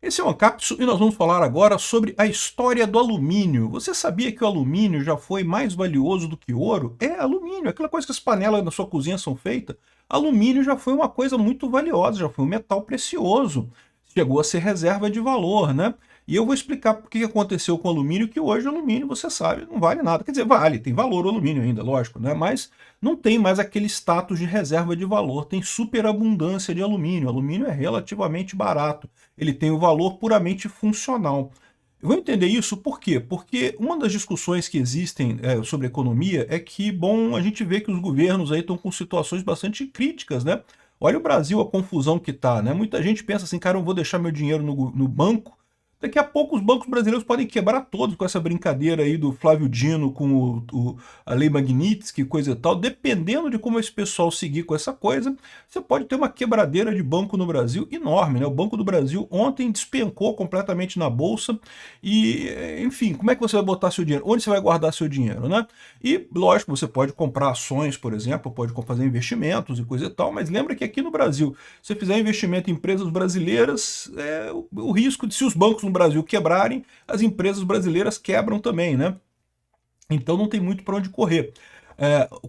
Esse é o Ancapsu e nós vamos falar agora sobre a história do alumínio. Você sabia que o alumínio já foi mais valioso do que ouro? É, alumínio, aquela coisa que as panelas na sua cozinha são feitas. Alumínio já foi uma coisa muito valiosa, já foi um metal precioso. Chegou a ser reserva de valor, né? E eu vou explicar por que aconteceu com o alumínio, que hoje o alumínio, você sabe, não vale nada. Quer dizer, vale, tem valor o alumínio ainda, lógico, né? Mas não tem mais aquele status de reserva de valor, tem superabundância de alumínio. O alumínio é relativamente barato, ele tem o valor puramente funcional. Eu vou entender isso por quê? Porque uma das discussões que existem sobre economia é que, bom, a gente vê que os governos aí estão com situações bastante críticas, né? Olha o Brasil, a confusão que está, né? Muita gente pensa assim, cara, eu vou deixar meu dinheiro no banco. Daqui a pouco os bancos brasileiros podem quebrar todos com essa brincadeira aí do Flávio Dino com a Lei Magnitsky, coisa e tal. Dependendo de como esse pessoal seguir com essa coisa, você pode ter uma quebradeira de banco no Brasil enorme, né? O Banco do Brasil ontem despencou completamente na bolsa e, enfim, como é que você vai botar seu dinheiro? Onde você vai guardar seu dinheiro, né? E, lógico, você pode comprar ações, por exemplo, pode fazer investimentos e coisa e tal, mas lembra que aqui no Brasil, se você fizer investimento em empresas brasileiras, o risco de, se os bancos no Brasil quebrarem, as empresas brasileiras quebram também, né? Então não tem muito para onde correr.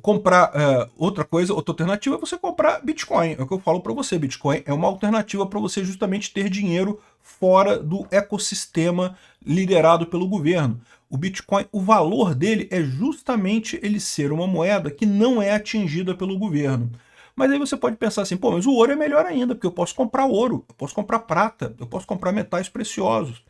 Outra alternativa é você comprar Bitcoin. É o que eu falo para você, Bitcoin é uma alternativa para você justamente ter dinheiro fora do ecossistema liderado pelo governo. O Bitcoin, o valor dele é justamente ele ser uma moeda que não é atingida pelo governo. Mas aí você pode pensar assim, pô, mas o ouro é melhor ainda, porque eu posso comprar ouro, eu posso comprar prata, eu posso comprar metais preciosos.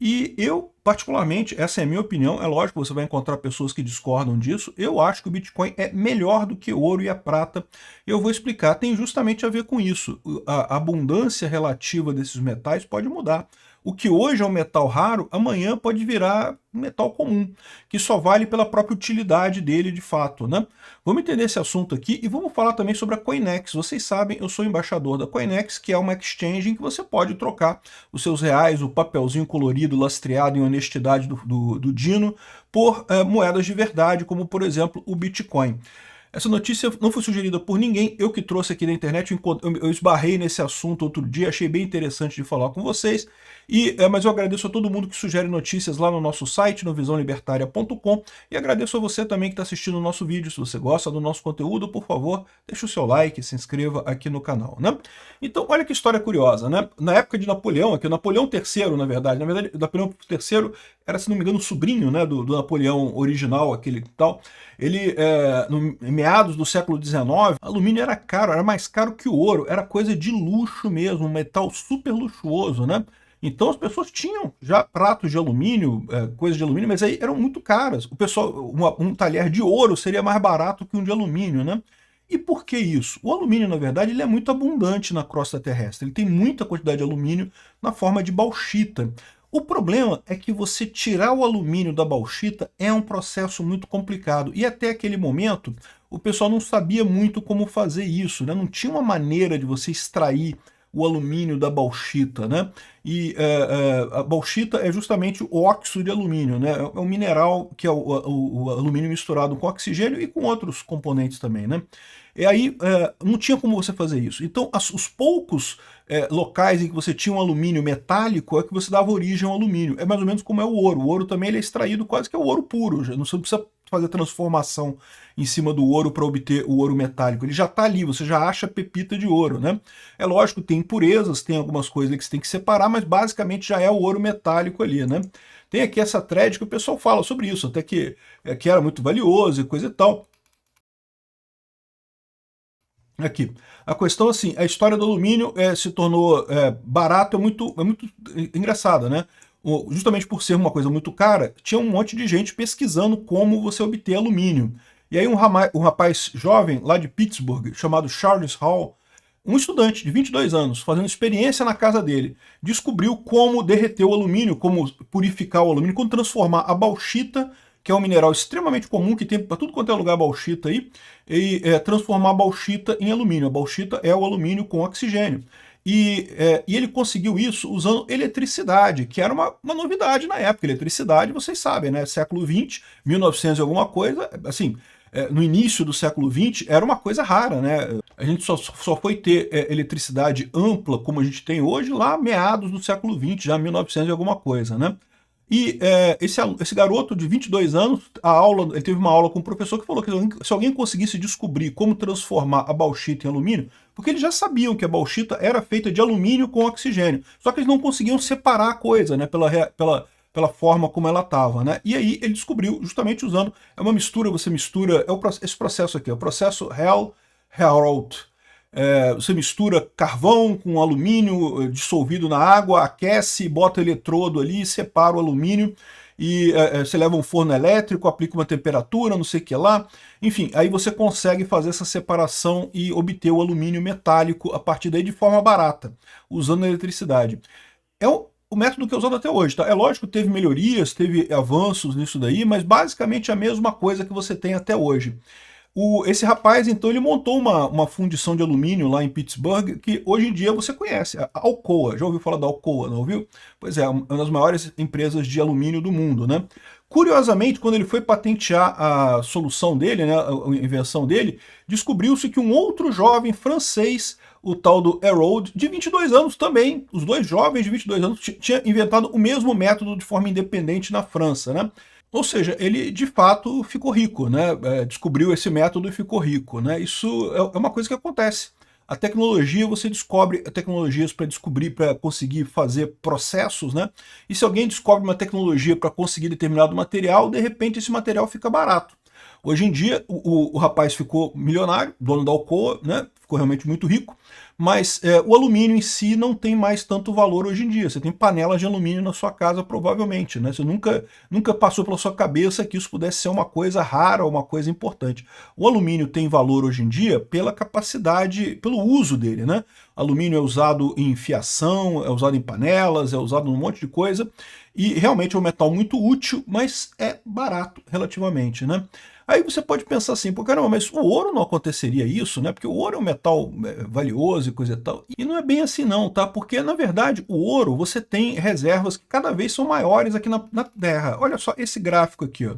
E eu, particularmente, essa é a minha opinião, é lógico que você vai encontrar pessoas que discordam disso, eu acho que o Bitcoin é melhor do que o ouro e a prata. Eu vou explicar, tem justamente a ver com isso. A abundância relativa desses metais pode mudar. O que hoje é um metal raro, amanhã pode virar um metal comum, que só vale pela própria utilidade dele de fato, né? Vamos entender esse assunto aqui e vamos falar também sobre a Coinex. Vocês sabem, eu sou embaixador da Coinex, que é uma exchange em que você pode trocar os seus reais, o papelzinho colorido, lastreado em honestidade do Dino, por moedas de verdade, como por exemplo o Bitcoin. Essa notícia não foi sugerida por ninguém, eu que trouxe aqui na internet, eu esbarrei nesse assunto outro dia, achei bem interessante de falar com vocês, mas eu agradeço a todo mundo que sugere notícias lá no nosso site, no visãolibertaria.com, e agradeço a você também que está assistindo o nosso vídeo. Se você gosta do nosso conteúdo, por favor, deixe o seu like, se inscreva aqui no canal, né? Então, olha que história curiosa, né? Na época de Napoleão, aqui, Napoleão III, na verdade, Napoleão III era, se não me engano, o sobrinho, né, do Napoleão original, aquele tal. Ele, em meados do século XIX, alumínio era caro, era mais caro que o ouro, era coisa de luxo mesmo, um metal super luxuoso, né? Então as pessoas tinham já pratos de alumínio, coisas de alumínio, mas aí eram muito caras. O pessoal, um talher de ouro seria mais barato que um de alumínio, né? E por que isso? O alumínio, na verdade, ele é muito abundante na crosta terrestre. Ele tem muita quantidade de alumínio na forma de bauxita. O problema é que você tirar o alumínio da bauxita é um processo muito complicado. E até aquele momento, o pessoal não sabia muito como fazer isso, né? Não tinha uma maneira de você extrair o alumínio da bauxita, né? E a bauxita é justamente o óxido de alumínio, né? É um mineral que é o alumínio misturado com oxigênio e com outros componentes também, né? E aí não tinha como você fazer isso. Então, os poucos locais em que você tinha um alumínio metálico é que você dava origem ao alumínio. É mais ou menos como é o ouro. O ouro também ele é extraído quase que é o ouro puro. Não precisa fazer transformação em cima do ouro para obter o ouro metálico. Ele já está ali, você já acha pepita de ouro, né? É lógico, tem impurezas, tem algumas coisas que você tem que separar, mas basicamente já é o ouro metálico ali, né? Tem aqui essa thread que o pessoal fala sobre isso, até que era muito valioso e coisa e tal. Aqui, a questão assim, a história do alumínio se tornou barato, é muito engraçada, né? Justamente por ser uma coisa muito cara, tinha um monte de gente pesquisando como você obter alumínio. E aí um rapaz jovem lá de Pittsburgh, chamado Charles Hall, um estudante de 22 anos, fazendo experiência na casa dele, descobriu como derreter o alumínio, como purificar o alumínio, como transformar a bauxita, que é um mineral extremamente comum, que tem para tudo quanto é lugar bauxita aí, e transformar a bauxita em alumínio. A bauxita é o alumínio com oxigênio. E ele conseguiu isso usando eletricidade, que era uma novidade na época. Eletricidade, vocês sabem, né? Século XX, 1900 e alguma coisa, assim, no início do século XX, era uma coisa rara, né? A gente só foi ter eletricidade ampla como a gente tem hoje lá meados do século XX, já 1900 e alguma coisa, né? E esse garoto de 22 anos, ele teve uma aula com um professor que falou que se alguém conseguisse descobrir como transformar a bauxita em alumínio, porque eles já sabiam que a bauxita era feita de alumínio com oxigênio, só que eles não conseguiam separar a coisa, né, pela forma como ela estava, né? E aí ele descobriu, justamente usando, uma mistura, você mistura, esse processo aqui, é o processo Heroult. Você mistura carvão com alumínio dissolvido na água, aquece, bota eletrodo ali, separa o alumínio e você leva um forno elétrico, aplica uma temperatura, não sei o que lá. Enfim, aí você consegue fazer essa separação e obter o alumínio metálico a partir daí de forma barata, usando a eletricidade. É o método que é usado até hoje, tá? É lógico que teve melhorias, teve avanços nisso daí, mas basicamente é a mesma coisa que você tem até hoje. Esse rapaz, então, ele montou uma fundição de alumínio lá em Pittsburgh, que hoje em dia você conhece, a Alcoa. Já ouviu falar da Alcoa, não ouviu? Pois é, uma das maiores empresas de alumínio do mundo, né? Curiosamente, quando ele foi patentear a solução dele, né, a invenção dele, descobriu-se que um outro jovem francês, o tal do Heroult, de 22 anos também, os dois jovens de 22 anos, tinha inventado o mesmo método de forma independente na França, né? Ou seja, ele de fato ficou rico, né? Descobriu esse método e ficou rico, né? Isso é uma coisa que acontece. A tecnologia, você descobre tecnologias para descobrir, para conseguir fazer processos, né? E se alguém descobre uma tecnologia para conseguir determinado material, de repente esse material fica barato. Hoje em dia, o rapaz ficou milionário, dono da Alcoa, né? Ficou realmente muito rico, mas o alumínio em si não tem mais tanto valor hoje em dia. Você tem panelas de alumínio na sua casa, provavelmente, né? Você nunca passou pela sua cabeça que isso pudesse ser uma coisa rara ou uma coisa importante. O alumínio tem valor hoje em dia pela capacidade, pelo uso dele, né? Alumínio é usado em fiação, é usado em panelas, é usado num monte de coisa, e realmente é um metal muito útil, mas é barato relativamente, né? Aí você pode pensar assim, pô, caramba, mas o ouro não aconteceria isso, né? Porque o ouro é um metal valioso e coisa e tal. E não é bem assim não, tá? Porque, na verdade, o ouro, você tem reservas que cada vez são maiores aqui na Terra. Olha só esse gráfico aqui, ó.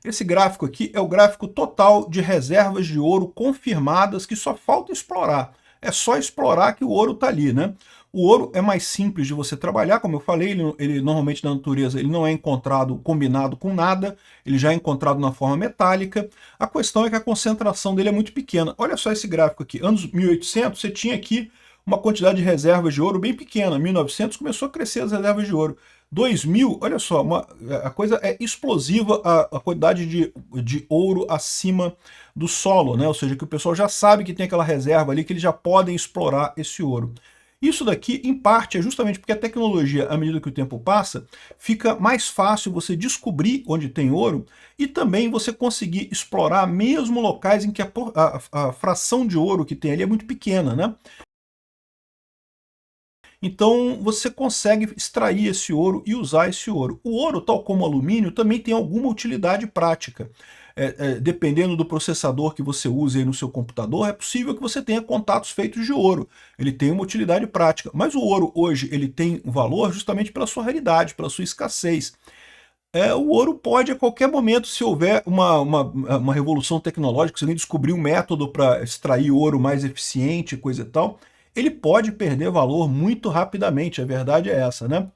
Esse gráfico aqui é o gráfico total de reservas de ouro confirmadas que só falta explorar. É só explorar que o ouro está ali, né? O ouro é mais simples de você trabalhar, como eu falei, ele normalmente na natureza ele não é encontrado combinado com nada, ele já é encontrado na forma metálica. A questão é que a concentração dele é muito pequena. Olha só esse gráfico aqui, anos 1800 você tinha aqui uma quantidade de reservas de ouro bem pequena, 1900 começou a crescer as reservas de ouro. 2000, olha só, a coisa é explosiva, a quantidade de ouro acima do solo, né? Ou seja, que o pessoal já sabe que tem aquela reserva ali, que eles já podem explorar esse ouro. Isso daqui, em parte, é justamente porque a tecnologia, à medida que o tempo passa, fica mais fácil você descobrir onde tem ouro e também você conseguir explorar mesmo locais em que a fração de ouro que tem ali é muito pequena, né? Então você consegue extrair esse ouro e usar esse ouro. O ouro, tal como o alumínio, também tem alguma utilidade prática. Dependendo do processador que você use aí no seu computador, é possível que você tenha contatos feitos de ouro. Ele tem uma utilidade prática. Mas o ouro hoje ele tem um valor justamente pela sua raridade, pela sua escassez. O ouro pode, a qualquer momento, se houver uma revolução tecnológica, se alguém descobrir um método para extrair ouro mais eficiente, coisa e tal, ele pode perder valor muito rapidamente, a verdade é essa, né?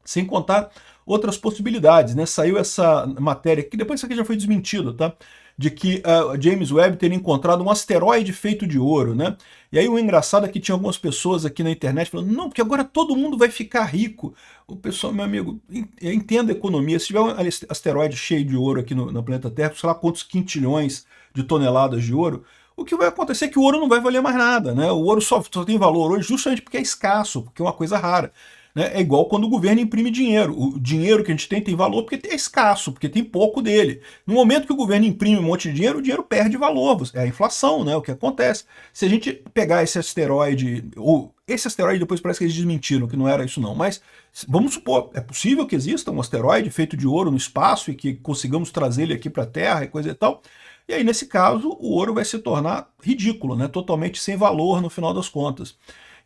Sem contar outras possibilidades, né? Saiu essa matéria, que depois isso aqui já foi desmentido, tá? De que James Webb teria encontrado um asteroide feito de ouro, né? E aí o engraçado é que tinha algumas pessoas aqui na internet falando, não, porque agora todo mundo vai ficar rico. O pessoal, meu amigo, entenda a economia. Se tiver um asteroide cheio de ouro aqui no planeta Terra, sei lá quantos quintilhões de toneladas de ouro, o que vai acontecer é que o ouro não vai valer mais nada, né? O ouro só tem valor hoje justamente porque é escasso, porque é uma coisa rara. Né? É igual quando o governo imprime dinheiro. O dinheiro que a gente tem valor porque é escasso, porque tem pouco dele. No momento que o governo imprime um monte de dinheiro, o dinheiro perde valor. É a inflação, né? O que acontece. Se a gente pegar esse asteroide, ou esse asteroide depois parece que eles desmentiram, que não era isso não, mas vamos supor, é possível que exista um asteroide feito de ouro no espaço e que consigamos trazer ele aqui para a Terra e coisa e tal. E aí, nesse caso, o ouro vai se tornar ridículo, né? Totalmente sem valor no final das contas.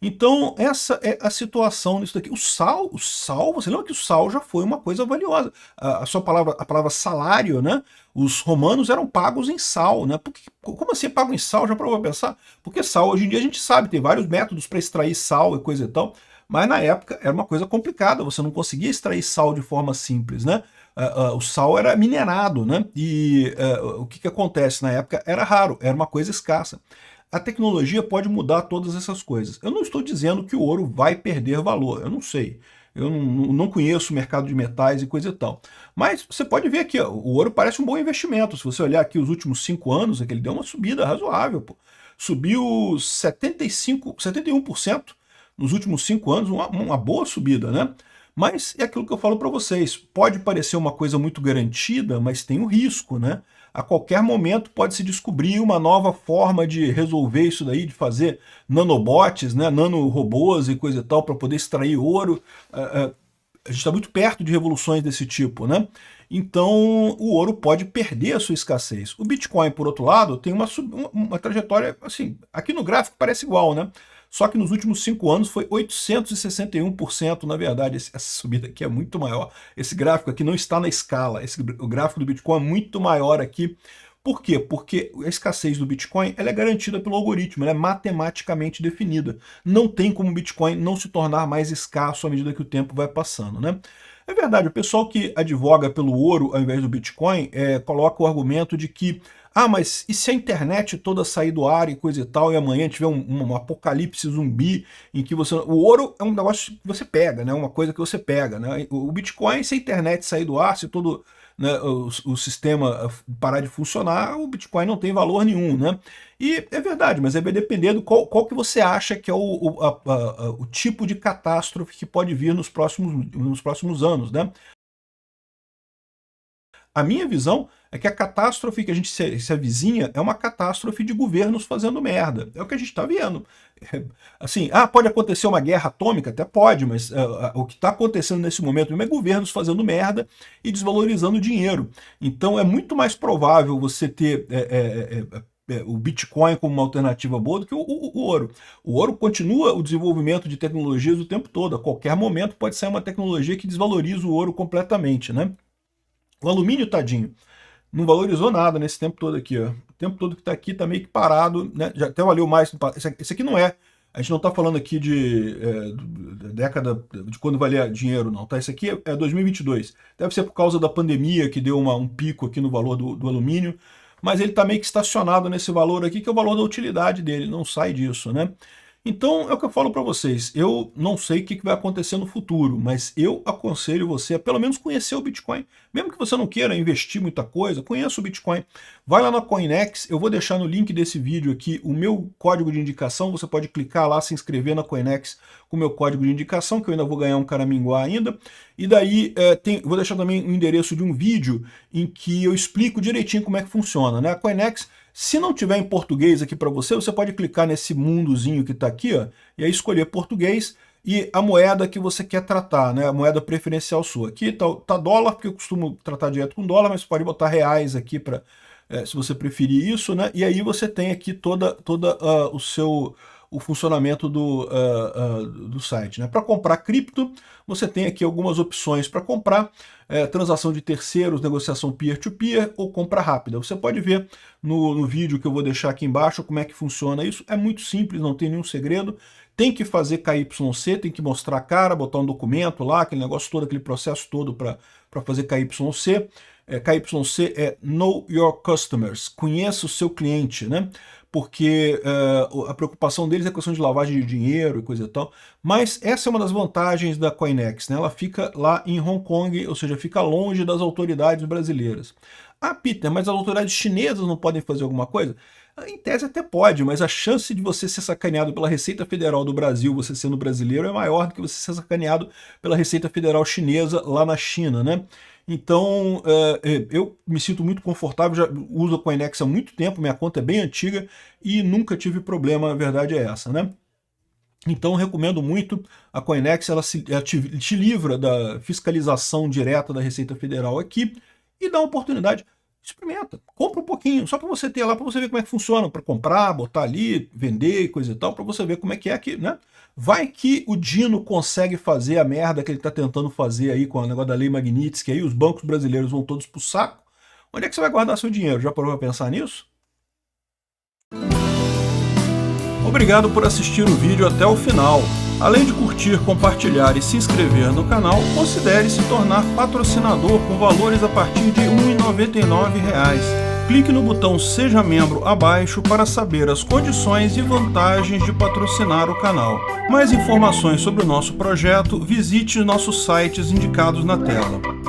Então, essa é a situação nisso daqui. O sal, você lembra que o sal já foi uma coisa valiosa. A palavra salário, né? Os romanos eram pagos em sal, né? Como assim pago em sal? Já parou pra pensar? Porque sal, hoje em dia a gente sabe, tem vários métodos para extrair sal e coisa e tal, mas na época era uma coisa complicada, você não conseguia extrair sal de forma simples, né? O sal era minerado, né? E o que acontece na época era raro, era uma coisa escassa. A tecnologia pode mudar todas essas coisas. Eu não estou dizendo que o ouro vai perder valor, eu não sei. Eu não conheço o mercado de metais e coisa e tal. Mas você pode ver aqui, ó, o ouro parece um bom investimento. Se você olhar aqui os últimos 5 anos, é que ele deu uma subida razoável. Pô. Subiu 71% nos últimos 5 anos, uma boa subida, né? Mas é aquilo que eu falo para vocês, pode parecer uma coisa muito garantida, mas tem o risco, né? A qualquer momento pode se descobrir uma nova forma de resolver isso daí, de fazer nanobots, né, nanorobôs e coisa e tal, para poder extrair ouro. A gente está muito perto de revoluções desse tipo, né? Então o ouro pode perder a sua escassez. O Bitcoin, por outro lado, tem uma trajetória, assim, aqui no gráfico parece igual, né? Só que nos últimos 5 anos foi 861%, na verdade, essa subida aqui é muito maior. Esse gráfico aqui não está na escala, o gráfico do Bitcoin é muito maior aqui. Por quê? Porque a escassez do Bitcoin ela é garantida pelo algoritmo, ela é matematicamente definida. Não tem como o Bitcoin não se tornar mais escasso à medida que o tempo vai passando, né? É verdade, o pessoal que advoga pelo ouro ao invés do Bitcoin coloca o argumento de que mas e se a internet toda sair do ar e coisa e tal, e amanhã tiver um apocalipse zumbi em que você... O ouro é um negócio que você pega, né? Uma coisa que você pega, né? O Bitcoin, se a internet sair do ar, se todo, né, o sistema parar de funcionar, o Bitcoin não tem valor nenhum, né? E é verdade, mas vai depender do qual que você acha que é o tipo de catástrofe que pode vir nos próximos anos, né? A minha visão é que a catástrofe que a gente se avizinha é uma catástrofe de governos fazendo merda. É o que a gente está vendo. Assim, pode acontecer uma guerra atômica? Até pode, mas o que está acontecendo nesse momento mesmo é governos fazendo merda e desvalorizando o dinheiro. Então é muito mais provável você ter o Bitcoin como uma alternativa boa do que o ouro. O ouro continua o desenvolvimento de tecnologias o tempo todo. A qualquer momento pode sair uma tecnologia que desvaloriza o ouro completamente, né? O alumínio, tadinho, não valorizou nada nesse tempo todo aqui, ó. O tempo todo que está aqui está meio que parado, né? Já até valeu mais. Esse aqui não é. A gente não está falando aqui da década de quando valia dinheiro, não. Tá? Esse aqui é 2022. Deve ser por causa da pandemia que deu um pico aqui no valor do alumínio. Mas ele está meio que estacionado nesse valor aqui, que é o valor da utilidade dele. Não sai disso, né? Então, é o que eu falo para vocês. Eu não sei o que vai acontecer no futuro, mas eu aconselho você a pelo menos conhecer o Bitcoin. Mesmo que você não queira investir muita coisa, conheça o Bitcoin. Vai lá na Coinex, eu vou deixar no link desse vídeo aqui o meu código de indicação. Você pode clicar lá, se inscrever na Coinex com o meu código de indicação, que eu ainda vou ganhar um caraminguá ainda. E daí, vou deixar também o endereço de um vídeo em que eu explico direitinho como é que funciona, né? A Coinex, se não tiver em português aqui para você, você pode clicar nesse mundozinho que está aqui, ó, e aí escolher português e a moeda que você quer tratar, né, a moeda preferencial sua. Aqui tá dólar, porque eu costumo tratar direto com dólar, mas você pode botar reais aqui para se você preferir isso, né? E aí você tem aqui toda o funcionamento do site, né? Para comprar cripto, você tem aqui algumas opções para comprar, transação de terceiros, negociação peer-to-peer ou compra rápida. Você pode ver no vídeo que eu vou deixar aqui embaixo como é que funciona isso. É muito simples, não tem nenhum segredo. Tem que fazer KYC, tem que mostrar a cara, botar um documento lá, aquele negócio todo, aquele processo todo para fazer KYC. KYC é Know Your Customers, conheça o seu cliente, né? Porque a preocupação deles é a questão de lavagem de dinheiro e coisa e tal. Mas essa é uma das vantagens da Coinex, né? Ela fica lá em Hong Kong, ou seja, fica longe das autoridades brasileiras. Peter, mas as autoridades chinesas não podem fazer alguma coisa? Em tese até pode, mas a chance de você ser sacaneado pela Receita Federal do Brasil, você sendo brasileiro, é maior do que você ser sacaneado pela Receita Federal chinesa lá na China, né? Então, eu me sinto muito confortável, já uso a Coinex há muito tempo, minha conta é bem antiga e nunca tive problema, a verdade é essa, né? Então, recomendo muito a Coinex, ela te livra da fiscalização direta da Receita Federal aqui e dá a oportunidade experimenta, compra um pouquinho, só para você ter lá, para você ver como é que funciona, para comprar, botar ali, vender, coisa e tal, para você ver como é que aqui, né? Vai que o Dino consegue fazer a merda que ele está tentando fazer aí com o negócio da Lei Magnitsky, aí os bancos brasileiros vão todos pro saco. Onde é que você vai guardar seu dinheiro? Já parou para pensar nisso? Obrigado por assistir o vídeo até o final. Além de curtir, compartilhar e se inscrever no canal, considere se tornar patrocinador com valores a partir de R$ 1,99. Clique no botão Seja Membro abaixo para saber as condições e vantagens de patrocinar o canal. Mais informações sobre o nosso projeto, visite nossos sites indicados na tela.